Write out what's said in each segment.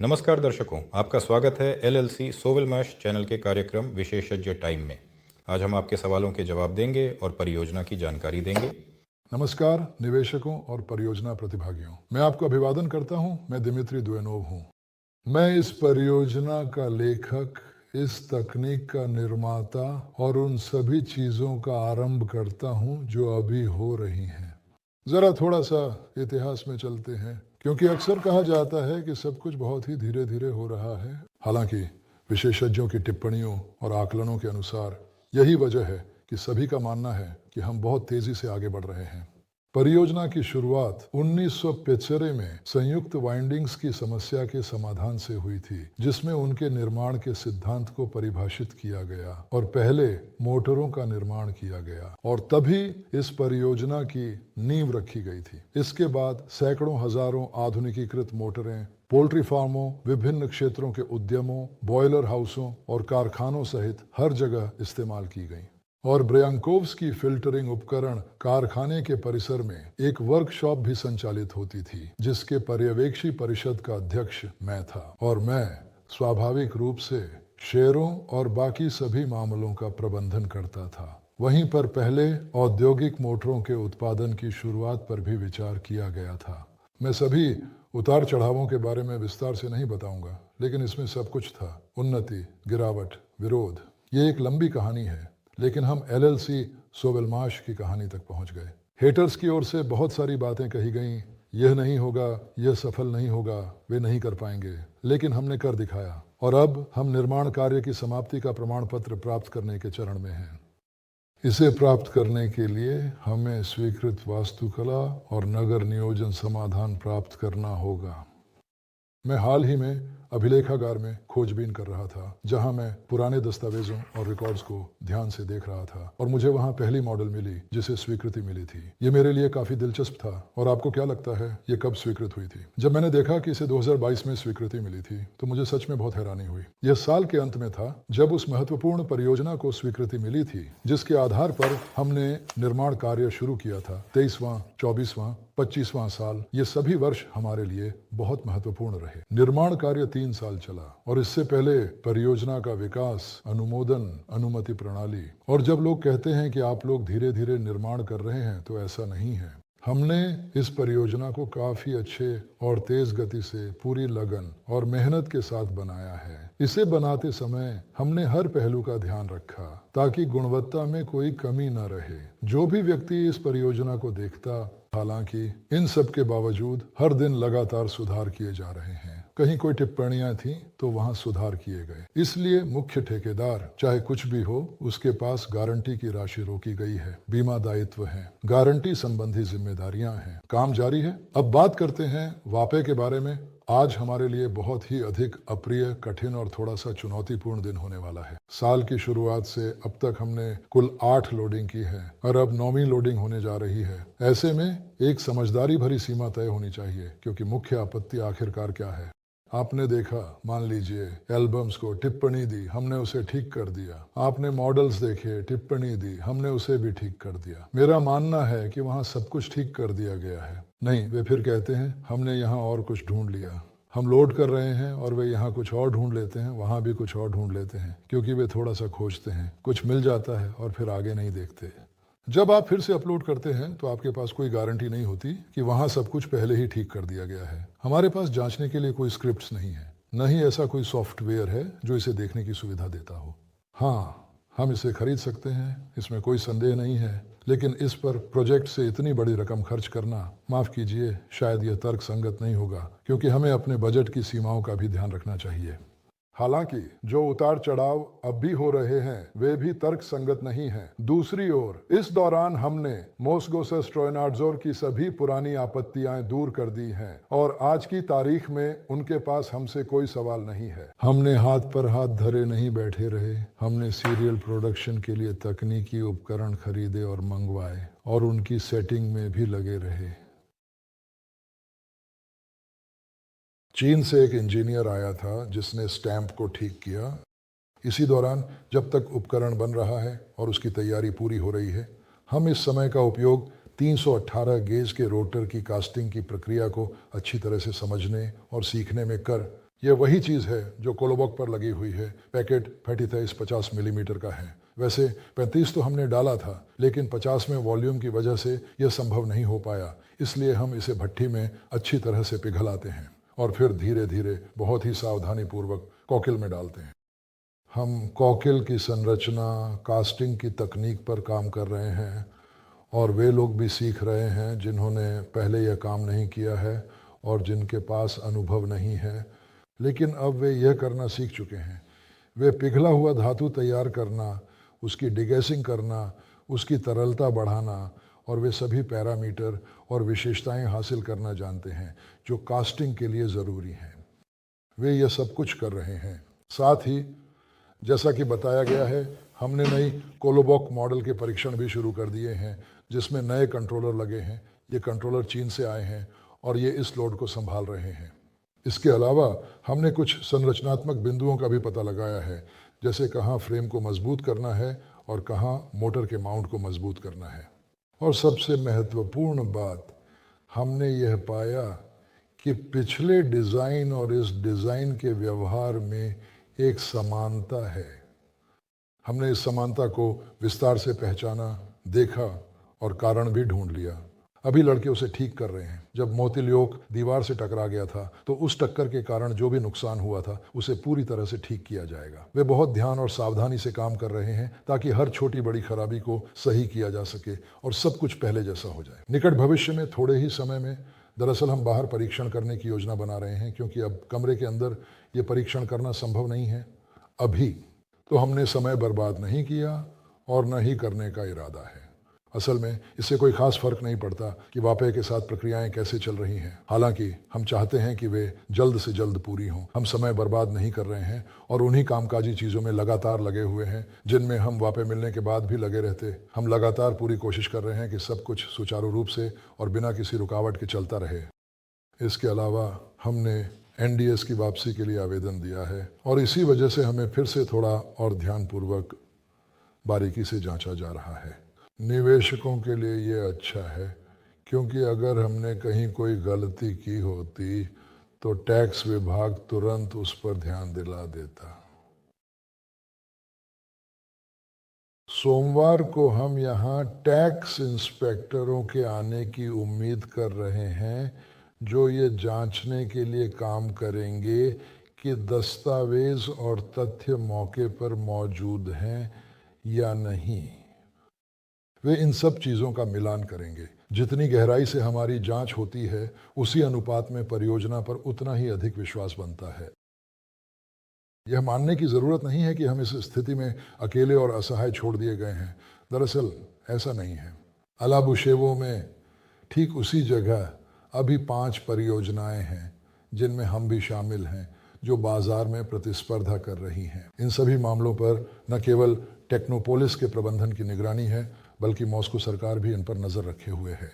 नमस्कार दर्शकों, आपका स्वागत है एलएलसी सोवेलमाश चैनल के कार्यक्रम विशेषज्ञ टाइम में। आज हम आपके सवालों के जवाब देंगे और परियोजना की जानकारी देंगे। नमस्कार निवेशकों और परियोजना प्रतिभागियों, मैं आपको अभिवादन करता हूं। मैं दिमित्री द्वेनोव हूं। मैं इस परियोजना का लेखक, इस तकनीक का निर्माता और उन सभी चीजों का आरंभ करता हूं जो अभी हो रही हैं। जरा थोड़ा सा इतिहास में चलते हैं, क्योंकि अक्सर कहा जाता है कि सब कुछ बहुत ही धीरे धीरे हो रहा है। हालांकि विशेषज्ञों की टिप्पणियों और आकलनों के अनुसार यही वजह है कि सभी का मानना है कि हम बहुत तेजी से आगे बढ़ रहे हैं। परियोजना की शुरुआत 1975 में संयुक्त वाइंडिंग्स की समस्या के समाधान से हुई थी, जिसमें उनके निर्माण के सिद्धांत को परिभाषित किया गया और पहले मोटरों का निर्माण किया गया, और तभी इस परियोजना की नींव रखी गई थी। इसके बाद सैकड़ों हजारों आधुनिकीकृत मोटरें पोल्ट्री फार्मों, विभिन्न क्षेत्रों के उद्यमों, बॉयलर हाउसों और कारखानों सहित हर जगह इस्तेमाल की गई। और ब्रयांकोव्स्की फिल्टरिंग उपकरण कारखाने के परिसर में एक वर्कशॉप भी संचालित होती थी, जिसके पर्यवेक्षी परिषद का अध्यक्ष मैं था, और मैं स्वाभाविक रूप से शेयरों और बाकी सभी मामलों का प्रबंधन करता था। वहीं पर पहले औद्योगिक मोटरों के उत्पादन की शुरुआत पर भी विचार किया गया था। मैं सभी उतार चढ़ावों के बारे में विस्तार से नहीं बताऊंगा, लेकिन इसमें सब कुछ था। उन्नति, गिरावट, विरोध, ये एक लंबी कहानी है, लेकिन हम एलएलसी सोवेलमाश की कहानी तक पहुंच गए। हेटर्स की ओर से बहुत सारी बातें कही गईं, यह नहीं होगा, यह सफल नहीं होगा, वे नहीं कर पाएंगे, लेकिन हमने कर दिखाया, और अब हम निर्माण कार्य की समाप्ति का प्रमाण पत्र प्राप्त करने के चरण में हैं। इसे प्राप्त करने के लिए हमें स्वीकृत वास्तुकला और नगर नियोजन समाधान प्राप्त करना होगा। मैं हाल ही में अभिलेखागार में खोजबीन कर रहा था, जहां मैं पुराने दस्तावेजों और रिकॉर्ड्स को ध्यान से देख रहा था, और मुझे वहां पहली मॉडल मिली जिसे स्वीकृति मिली थी। ये मेरे लिए काफी दिलचस्प था। और आपको क्या लगता है ये कब स्वीकृत हुई थी? जब मैंने देखा कि इसे 2022 में स्वीकृति मिली थी, तो मुझे सच में बहुत हैरानी हुई। यह साल के अंत में था, जब उस महत्वपूर्ण परियोजना को स्वीकृति मिली थी, जिसके आधार पर हमने निर्माण कार्य शुरू किया था। 23वां, 24वां, 25वां साल, ये सभी वर्ष हमारे लिए बहुत महत्वपूर्ण रहे। निर्माण कार्य 3 साल चला, और इससे पहले परियोजना का विकास, अनुमोदन, अनुमति प्रणाली। और जब लोग कहते हैं कि आप लोग धीरे धीरे निर्माण कर रहे हैं, तो ऐसा नहीं है। हमने इस परियोजना को काफी अच्छे और तेज गति से, पूरी लगन और मेहनत के साथ बनाया है। इसे बनाते समय हमने हर पहलू का ध्यान रखा, ताकि गुणवत्ता में कोई कमी न रहे। जो भी व्यक्ति इस परियोजना को देखता, हालांकि इन सब के बावजूद हर दिन लगातार सुधार किए जा रहे हैं। कहीं कोई टिप्पणियां थी तो वहां सुधार किए गए। इसलिए मुख्य ठेकेदार, चाहे कुछ भी हो, उसके पास गारंटी की राशि रोकी गई है, बीमा दायित्व है, गारंटी संबंधी जिम्मेदारियां हैं। काम जारी है। अब बात करते हैं वापे के बारे में। आज हमारे लिए बहुत ही अधिक अप्रिय, कठिन और थोड़ा सा चुनौतीपूर्ण दिन होने वाला है। साल की शुरुआत से अब तक हमने कुल 8 लोडिंग की है, और अब 9वीं लोडिंग होने जा रही है। ऐसे में एक समझदारी भरी सीमा तय होनी चाहिए, क्योंकि मुख्य आपत्ति आखिरकार क्या है? आपने देखा, मान लीजिए एल्बम्स को टिप्पणी दी, हमने उसे ठीक कर दिया। आपने मॉडल्स देखे, टिप्पणी दी, हमने उसे भी ठीक कर दिया। मेरा मानना है कि वहाँ सब कुछ ठीक कर दिया गया है। नहीं, वे फिर कहते हैं हमने यहाँ और कुछ ढूंढ लिया। हम लोड कर रहे हैं और वे यहाँ कुछ और ढूंढ लेते हैं, वहाँ भी कुछ और ढूंढ लेते हैं, क्योंकि वे थोड़ा सा खोजते हैं, कुछ मिल जाता है और फिर आगे नहीं देखते। जब आप फिर से अपलोड करते हैं, तो आपके पास कोई गारंटी नहीं होती कि वहाँ सब कुछ पहले ही ठीक कर दिया गया है। हमारे पास जांचने के लिए कोई स्क्रिप्ट्स नहीं है, न ही ऐसा कोई सॉफ्टवेयर है जो इसे देखने की सुविधा देता हो। हाँ, हम इसे खरीद सकते हैं, इसमें कोई संदेह नहीं है, लेकिन इस पर प्रोजेक्ट से इतनी बड़ी रकम खर्च करना, माफ कीजिए, शायद यह तर्क संगत नहीं होगा, क्योंकि हमें अपने बजट की सीमाओं का भी ध्यान रखना चाहिए। हालांकि जो उतार चढ़ाव अब भी हो रहे हैं, वे भी तर्क संगत नहीं हैं। दूसरी ओर इस दौरान हमने मोसगोसस ट्रोयनाट्जोर की सभी पुरानी आपत्तियां दूर कर दी हैं, और आज की तारीख में उनके पास हमसे कोई सवाल नहीं है। हमने हाथ पर हाथ धरे नहीं बैठे रहे। हमने सीरियल प्रोडक्शन के लिए तकनीकी उपकरण खरीदे और मंगवाए, और उनकी सेटिंग में भी लगे रहे। चीन से एक इंजीनियर आया था, जिसने स्टैंप को ठीक किया। इसी दौरान जब तक उपकरण बन रहा है और उसकी तैयारी पूरी हो रही है, हम इस समय का उपयोग 318 गेज के रोटर की कास्टिंग की प्रक्रिया को अच्छी तरह से समझने और सीखने में कर ये वही चीज़ है जो कोलोबॉक पर लगी हुई है। पैकेट 33 50 मिलीमीटर का है। वैसे 35 तो हमने डाला था, लेकिन 50 में वॉल्यूम की वजह से यह संभव नहीं हो पाया। इसलिए हम इसे भट्ठी में अच्छी तरह से पिघलाते हैं और फिर धीरे धीरे बहुत ही सावधानी पूर्वक कॉकिल में डालते हैं। हम कॉकिल की संरचना, कास्टिंग की तकनीक पर काम कर रहे हैं और वे लोग भी सीख रहे हैं जिन्होंने पहले यह काम नहीं किया है और जिनके पास अनुभव नहीं है, लेकिन अब वे यह करना सीख चुके हैं। वे पिघला हुआ धातु तैयार करना, उसकी डिगैसिंग करना, उसकी तरलता बढ़ाना और वे सभी पैरामीटर और विशेषताएं हासिल करना जानते हैं जो कास्टिंग के लिए ज़रूरी हैं। वे यह सब कुछ कर रहे हैं। साथ ही जैसा कि बताया गया है, हमने नई कोलोबॉक मॉडल के परीक्षण भी शुरू कर दिए हैं जिसमें नए कंट्रोलर लगे हैं। ये कंट्रोलर चीन से आए हैं और ये इस लोड को संभाल रहे हैं। इसके अलावा हमने कुछ संरचनात्मक बिंदुओं का भी पता लगाया है, जैसे कहाँ फ्रेम को मजबूत करना है और कहाँ मोटर के माउंट को मजबूत करना है। और सबसे महत्वपूर्ण बात, हमने यह पाया कि पिछले डिज़ाइन और इस डिज़ाइन के व्यवहार में एक समानता है। हमने इस समानता को विस्तार से पहचाना, देखा और कारण भी ढूंढ लिया। अभी लड़के उसे ठीक कर रहे हैं। जब मोती ल्योक दीवार से टकरा गया था तो उस टक्कर के कारण जो भी नुकसान हुआ था उसे पूरी तरह से ठीक किया जाएगा। वे बहुत ध्यान और सावधानी से काम कर रहे हैं ताकि हर छोटी बड़ी खराबी को सही किया जा सके और सब कुछ पहले जैसा हो जाए। निकट भविष्य में, थोड़े ही समय में, दरअसल हम बाहर परीक्षण करने की योजना बना रहे हैं, क्योंकि अब कमरे के अंदर ये परीक्षण करना संभव नहीं है अभी। तो हमने समय बर्बाद नहीं किया और न ही करने का इरादा है। असल में इससे कोई खास फर्क नहीं पड़ता कि वापे के साथ प्रक्रियाएं कैसे चल रही हैं। हालांकि हम चाहते हैं कि वे जल्द से जल्द पूरी हों। हम समय बर्बाद नहीं कर रहे हैं और उन्हीं कामकाजी चीज़ों में लगातार लगे हुए हैं जिनमें हम वापे मिलने के बाद भी लगे रहते। हम लगातार पूरी कोशिश कर रहे हैं कि सब कुछ सुचारू रूप से और बिना किसी रुकावट के चलता रहे। इसके अलावा हमने NDS की वापसी के लिए आवेदन दिया है और इसी वजह से हमें फिर से थोड़ा और ध्यानपूर्वक बारीकी से जांचा जा रहा है। निवेशकों के लिए ये अच्छा है, क्योंकि अगर हमने कहीं कोई गलती की होती तो टैक्स विभाग तुरंत उस पर ध्यान दिला देता। सोमवार को हम यहाँ टैक्स इंस्पेक्टरों के आने की उम्मीद कर रहे हैं जो ये जांचने के लिए काम करेंगे कि दस्तावेज और तथ्य मौके पर मौजूद हैं या नहीं। वे इन सब चीज़ों का मिलान करेंगे। जितनी गहराई से हमारी जांच होती है उसी अनुपात में परियोजना पर उतना ही अधिक विश्वास बनता है। यह मानने की ज़रूरत नहीं है कि हम इस स्थिति में अकेले और असहाय छोड़ दिए गए हैं। दरअसल ऐसा नहीं है। अलाबुशेवो में ठीक उसी जगह अभी 5 परियोजनाएं हैं जिनमें हम भी शामिल हैं, जो बाजार में प्रतिस्पर्धा कर रही हैं। इन सभी मामलों पर न केवल टेक्नोपोलिस के प्रबंधन की निगरानी है, बल्कि मॉस्को सरकार भी इन पर नजर रखे हुए है।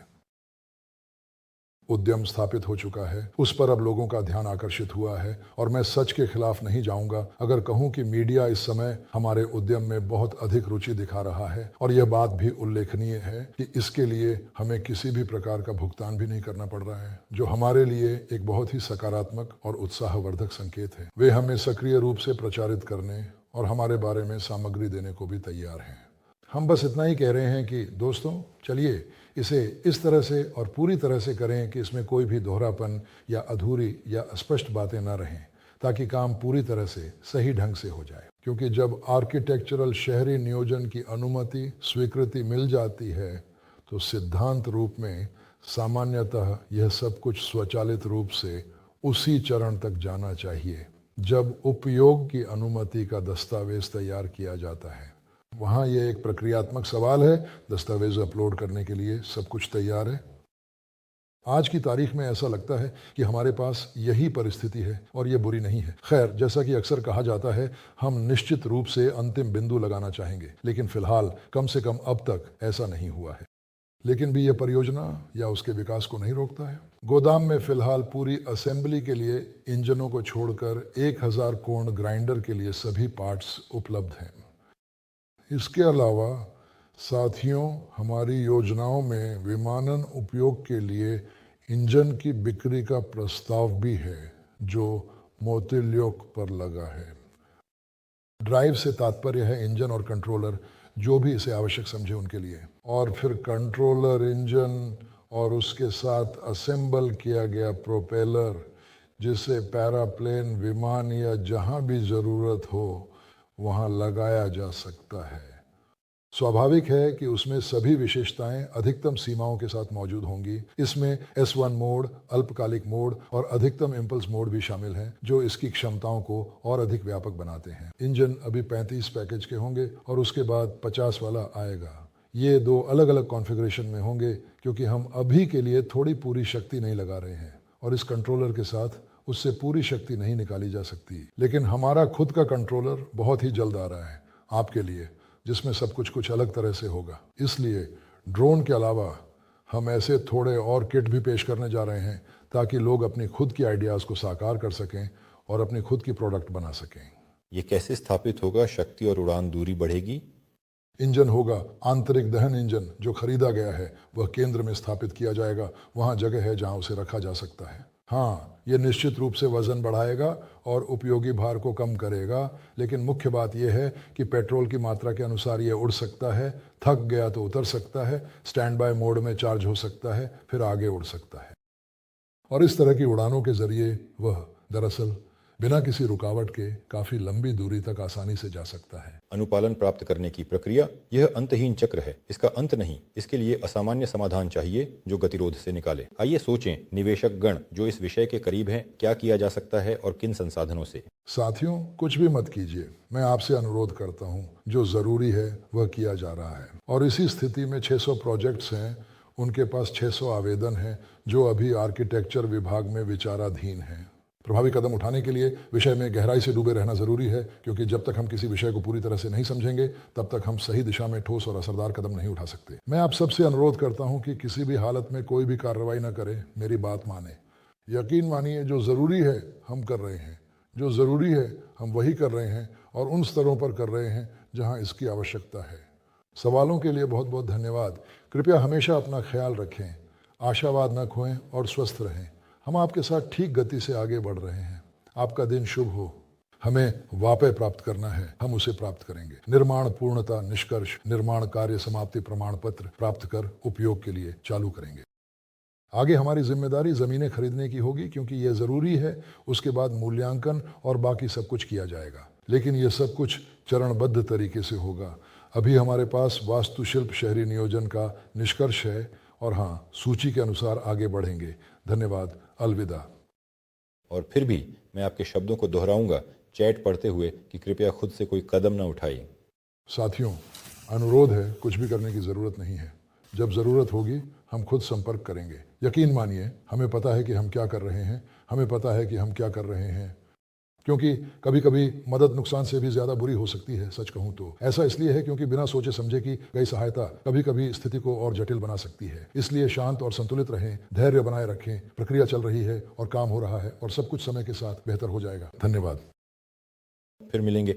उद्यम स्थापित हो चुका है, उस पर अब लोगों का ध्यान आकर्षित हुआ है और मैं सच के खिलाफ नहीं जाऊंगा अगर कहूं कि मीडिया इस समय हमारे उद्यम में बहुत अधिक रुचि दिखा रहा है। और यह बात भी उल्लेखनीय है कि इसके लिए हमें किसी भी प्रकार का भुगतान भी नहीं करना पड़ रहा है, जो हमारे लिए एक बहुत ही सकारात्मक और उत्साहवर्धक संकेत है। वे हमें सक्रिय रूप से प्रचारित करने और हमारे बारे में सामग्री देने को भी तैयार हैं। हम बस इतना ही कह रहे हैं कि दोस्तों, चलिए इसे इस तरह से और पूरी तरह से करें कि इसमें कोई भी दोहरापन या अधूरी या अस्पष्ट बातें न रहें, ताकि काम पूरी तरह से सही ढंग से हो जाए। क्योंकि जब आर्किटेक्चरल शहरी नियोजन की अनुमति स्वीकृति मिल जाती है तो सिद्धांत रूप में सामान्यतः यह सब कुछ स्वचालित रूप से उसी चरण तक जाना चाहिए जब उपयोग की अनुमति का दस्तावेज तैयार किया जाता है। वहाँ ये एक प्रक्रियात्मक सवाल है। दस्तावेज अपलोड करने के लिए सब कुछ तैयार है। आज की तारीख में ऐसा लगता है कि हमारे पास यही परिस्थिति है और ये बुरी नहीं है। खैर, जैसा कि अक्सर कहा जाता है, हम निश्चित रूप से अंतिम बिंदु लगाना चाहेंगे, लेकिन फिलहाल कम से कम अब तक ऐसा नहीं हुआ है। लेकिन भी यह परियोजना या उसके विकास को नहीं रोकता है। गोदाम में फिलहाल पूरी असेंबली के लिए इंजनों को छोड़कर 1000 कोण ग्राइंडर के लिए सभी पार्ट्स उपलब्ध हैं। इसके अलावा साथियों, हमारी योजनाओं में विमानन उपयोग के लिए इंजन की बिक्री का प्रस्ताव भी है, जो मोतिल्योक पर लगा है। ड्राइव से तात्पर्य है इंजन और कंट्रोलर, जो भी इसे आवश्यक समझे उनके लिए। और फिर कंट्रोलर, इंजन और उसके साथ असेंबल किया गया प्रोपेलर, जिसे पैराप्लेन, विमान या जहां भी जरूरत हो वहां लगाया जा सकता है। स्वाभाविक है कि उसमें सभी विशेषताएं अधिकतम सीमाओं के साथ मौजूद होंगी। इसमें S1 मोड, अल्पकालिक मोड और अधिकतम इम्पल्स मोड भी शामिल हैं, जो इसकी क्षमताओं को और अधिक व्यापक बनाते हैं। इंजन अभी 35 पैकेज के होंगे और उसके बाद 50 वाला आएगा। ये दो अलग अलग कॉन्फ़िगरेशन में होंगे, क्योंकि हम अभी के लिए थोड़ी पूरी शक्ति नहीं लगा रहे हैं और इस कंट्रोलर के साथ उससे पूरी शक्ति नहीं निकाली जा सकती। लेकिन हमारा खुद का कंट्रोलर बहुत ही जल्द आ रहा है आपके लिए, जिसमें सब कुछ अलग तरह से होगा। इसलिए ड्रोन के अलावा हम ऐसे थोड़े और किट भी पेश करने जा रहे हैं, ताकि लोग अपनी खुद की आइडियाज़ को साकार कर सकें और अपनी खुद की प्रोडक्ट बना सकें। ये कैसे स्थापित होगा? शक्ति और उड़ान दूरी बढ़ेगी? इंजन होगा आंतरिक दहन इंजन, जो खरीदा गया है वह केंद्र में स्थापित किया जाएगा। वहाँ जगह है जहाँ उसे रखा जा सकता है। हाँ, ये निश्चित रूप से वजन बढ़ाएगा और उपयोगी भार को कम करेगा, लेकिन मुख्य बात यह है कि पेट्रोल की मात्रा के अनुसार ये उड़ सकता है, थक गया तो उतर सकता है, स्टैंड बाय मोड में चार्ज हो सकता है, फिर आगे उड़ सकता है। और इस तरह की उड़ानों के जरिए वह दरअसल बिना किसी रुकावट के काफ़ी लंबी दूरी तक आसानी से जा सकता है। अनुपालन प्राप्त करने की प्रक्रिया यह अंतहीन चक्र है, इसका अंत नहीं। इसके लिए असामान्य समाधान चाहिए जो गतिरोध से निकाले। आइए सोचें, निवेशक गण जो इस विषय के करीब हैं, क्या किया जा सकता है और किन संसाधनों से? साथियों, कुछ भी मत कीजिए, मैं आपसे अनुरोध करता हूँ। जो ज़रूरी है वह किया जा रहा है। और इसी स्थिति में 600 प्रोजेक्ट्स हैं, उनके पास 600 आवेदन हैं, जो अभी आर्किटेक्चर विभाग में विचाराधीन हैं। प्रभावी कदम उठाने के लिए विषय में गहराई से डूबे रहना जरूरी है, क्योंकि जब तक हम किसी विषय को पूरी तरह से नहीं समझेंगे, तब तक हम सही दिशा में ठोस और असरदार कदम नहीं उठा सकते। मैं आप सबसे अनुरोध करता हूं कि किसी भी हालत में कोई भी कार्रवाई न करें, मेरी बात माने। यकीन मानिए, जो ज़रूरी है हम कर रहे हैं, जो ज़रूरी है हम वही कर रहे हैं और उन स्तरों पर कर रहे हैं जहाँ इसकी आवश्यकता है। सवालों के लिए बहुत बहुत धन्यवाद। कृपया हमेशा अपना ख्याल रखें, आशावाद न खोएं और स्वस्थ रहें। हम आपके साथ ठीक गति से आगे बढ़ रहे हैं। आपका दिन शुभ हो। हमें वापय प्राप्त करना है, हम उसे प्राप्त करेंगे। निर्माण पूर्णता निष्कर्ष निर्माण कार्य समाप्ति प्रमाण पत्र प्राप्त कर उपयोग के लिए चालू करेंगे। आगे हमारी जिम्मेदारी ज़मीनें खरीदने की होगी, क्योंकि यह ज़रूरी है। उसके बाद मूल्यांकन और बाकी सब कुछ किया जाएगा, लेकिन यह सब कुछ चरणबद्ध तरीके से होगा। अभी हमारे पास वास्तुशिल्प शहरी नियोजन का निष्कर्ष है और हाँ, सूची के अनुसार आगे बढ़ेंगे। धन्यवाद, अलविदा। और फिर भी मैं आपके शब्दों को दोहराऊंगा चैट पढ़ते हुए कि कृपया खुद से कोई कदम न उठाइए। साथियों, अनुरोध है, कुछ भी करने की ज़रूरत नहीं है। जब ज़रूरत होगी हम खुद संपर्क करेंगे। यकीन मानिए, हमें पता है कि हम क्या कर रहे हैं, हमें पता है कि हम क्या कर रहे हैं, क्योंकि कभी कभी मदद नुकसान से भी ज़्यादा बुरी हो सकती है। सच कहूँ तो ऐसा इसलिए है क्योंकि बिना सोचे समझे की गई सहायता कभी कभी स्थिति को और जटिल बना सकती है। इसलिए शांत और संतुलित रहें, धैर्य बनाए रखें। प्रक्रिया चल रही है और काम हो रहा है और सब कुछ समय के साथ बेहतर हो जाएगा। धन्यवाद। फिर मिलेंगे।